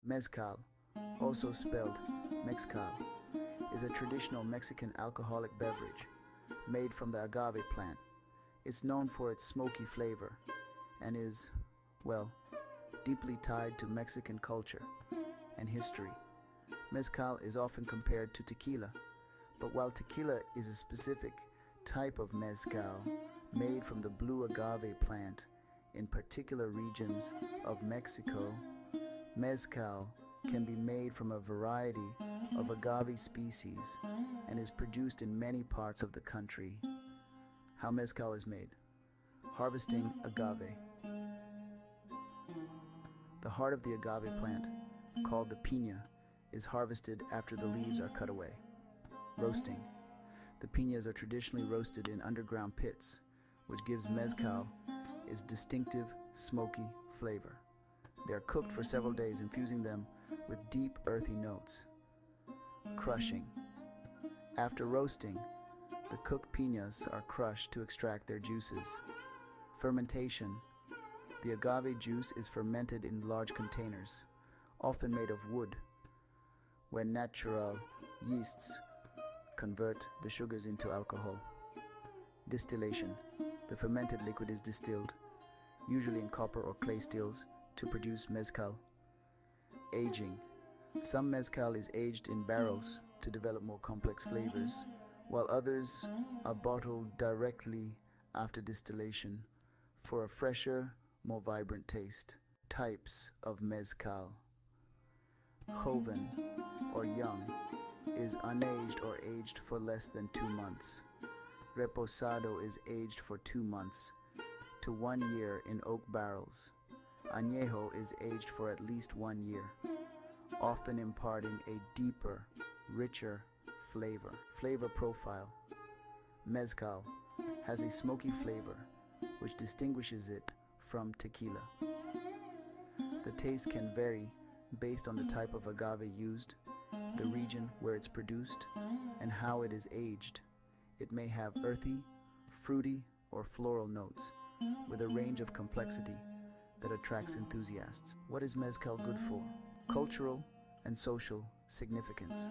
Mezcal, also spelled MEXCAL, is a traditional Mexican alcoholic beverage made from the agave plant. It's known for its smoky flavor and is, well, deeply tied to Mexican culture and history. Mezcal is often compared to tequila, but while tequila is a specific type of mezcal made from the blue agave plant in particular regions of Mexico, mezcal can be made from a variety of agave species and is produced in many parts of the country. How mezcal is made. Harvesting agave. The heart of the agave plant, called the piña, is harvested after the leaves are cut away. Roasting. The piñas are traditionally roasted in underground pits, which gives mezcal its distinctive, smoky flavor. They are cooked for several days, infusing them with deep, earthy notes. Crushing. After roasting, the cooked piñas are crushed to extract their juices. Fermentation. The agave juice is fermented in large containers, often made of wood, where natural yeasts convert the sugars into alcohol. Distillation. The fermented liquid is distilled, usually in copper or clay stills, to produce mezcal. Aging. Some mezcal is aged in barrels to develop more complex flavors, while others are bottled directly after distillation for a fresher, more vibrant taste. Types of mezcal. Joven, or young, is unaged or aged for less than 2 months. Reposado is aged for 2 months to 1 year in oak barrels. Añejo is aged for at least 1 year, often imparting a deeper, richer flavor. Flavor profile. Mezcal has a smoky flavor which distinguishes it from tequila. The taste can vary based on the type of agave used, the region where it's produced, and how it is aged. It may have earthy, fruity, or floral notes, with a range of complexity that attracts enthusiasts. What is mezcal good for? Cultural and social significance.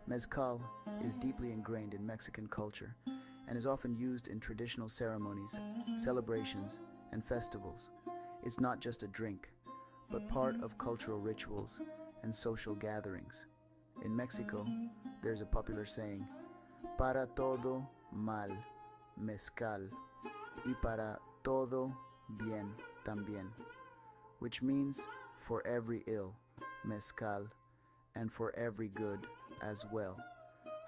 Mezcal is deeply ingrained in Mexican culture and is often used in traditional ceremonies, celebrations, and festivals. It's not just a drink, but part of cultural rituals and social gatherings. In Mexico, there's a popular saying, para todo mal, mezcal, y para todo bien también, which means for every ill, mezcal, and for every good as well,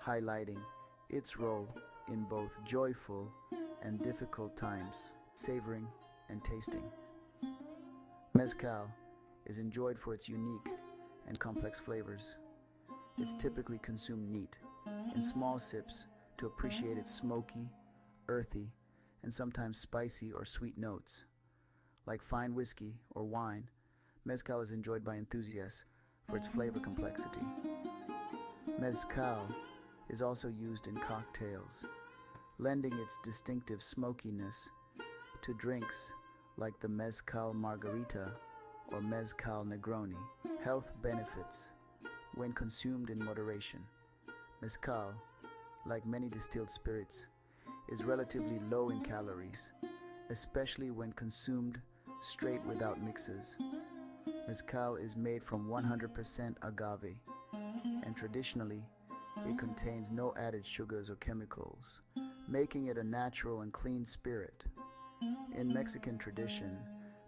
highlighting its role in both joyful and difficult times. Savoring and tasting. Mezcal is enjoyed for its unique and complex flavors. It's typically consumed neat, in small sips, to appreciate its smoky, earthy, and sometimes spicy or sweet notes. Like fine whiskey or wine, mezcal is enjoyed by enthusiasts for its flavor complexity. Mezcal is also used in cocktails, lending its distinctive smokiness to drinks like the mezcal margarita or mezcal negroni. Health benefits. When consumed in moderation, mezcal, like many distilled spirits, is relatively low in calories, especially when consumed straight without mixers. Mezcal is made from 100% agave, and traditionally, it contains no added sugars or chemicals, making it a natural and clean spirit. In Mexican tradition,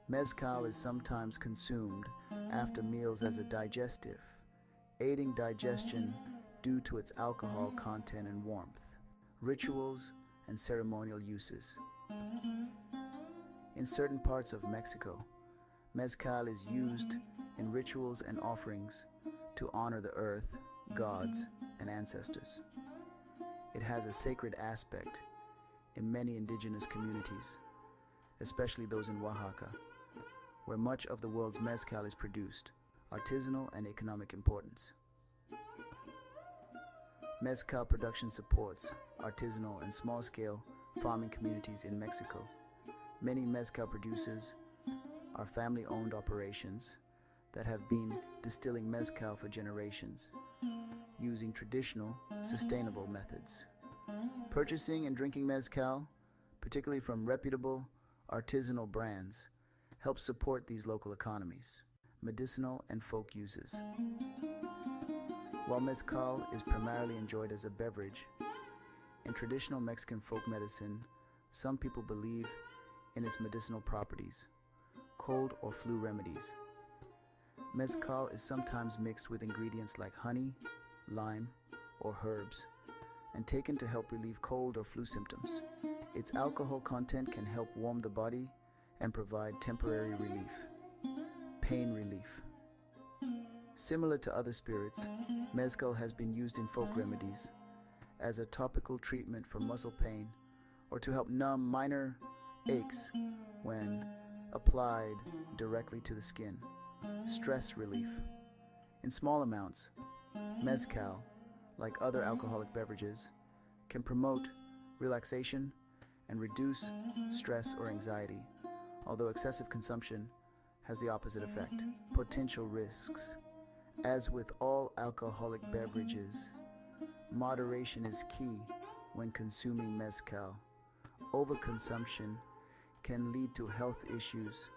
mezcal is sometimes consumed after meals as a digestive, aiding digestion due to its alcohol content and warmth. Rituals and ceremonial uses. In certain parts of Mexico, mezcal is used in rituals and offerings to honor the earth, gods, and ancestors. It has a sacred aspect in many indigenous communities, especially those in Oaxaca, where much of the world's mezcal is produced. Artisanal and economic importance. Mezcal production supports artisanal and small-scale farming communities in Mexico. Many mezcal producers are family-owned operations that have been distilling mezcal for generations, using traditional, sustainable methods. Purchasing and drinking mezcal, particularly from reputable, artisanal brands, helps support these local economies. Medicinal and folk uses. While mezcal is primarily enjoyed as a beverage, in traditional Mexican folk medicine, some people believe in its medicinal properties, cold or flu remedies. Mezcal is sometimes mixed with ingredients like honey, lime, or herbs, and taken to help relieve cold or flu symptoms. Its alcohol content can help warm the body and provide temporary relief. Pain relief. Similar to other spirits, mezcal has been used in folk remedies as a topical treatment for muscle pain or to help numb minor aches when applied directly to the skin. Stress relief. In small amounts, mezcal, like other alcoholic beverages, can promote relaxation and reduce stress or anxiety, although excessive consumption has the opposite effect. Potential risks. As with all alcoholic beverages, moderation is key when consuming mezcal. Overconsumption can lead to health issues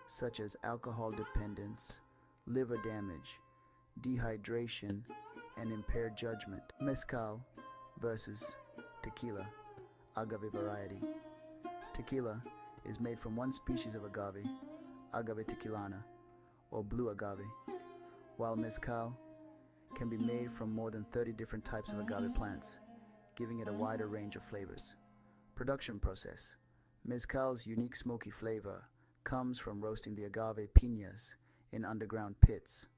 such as alcohol dependence, liver damage, dehydration, and impaired judgment. Mezcal versus tequila, agave variety. Tequila is made from one species of agave, agave tequilana, or blue agave, while mezcal can be made from more than 30 different types of agave plants, giving it a wider range of flavors. Production process. Mezcal's unique smoky flavor comes from roasting the agave piñas in underground pits,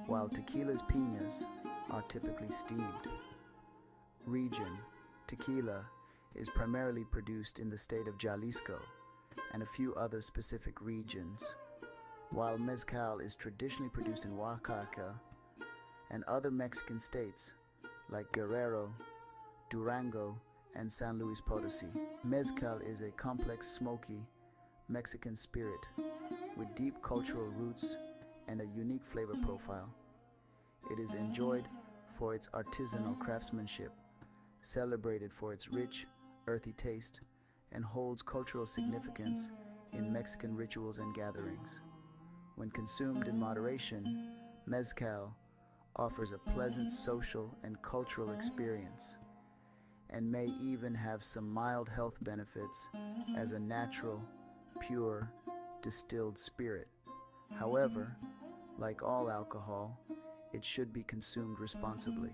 while tequila's piñas are typically steamed. Region. Tequila is primarily produced in the state of Jalisco and a few other specific regions, while mezcal is traditionally produced in Oaxaca and other Mexican states like Guerrero, Durango, and San Luis Potosi. Mezcal is a complex, smoky Mexican spirit with deep cultural roots and a unique flavor profile. It is enjoyed for its artisanal craftsmanship, celebrated for its rich, earthy taste, and holds cultural significance in Mexican rituals and gatherings. When consumed in moderation, mezcal offers a pleasant social and cultural experience and may even have some mild health benefits as a natural, pure, distilled spirit. However, like all alcohol, it should be consumed responsibly.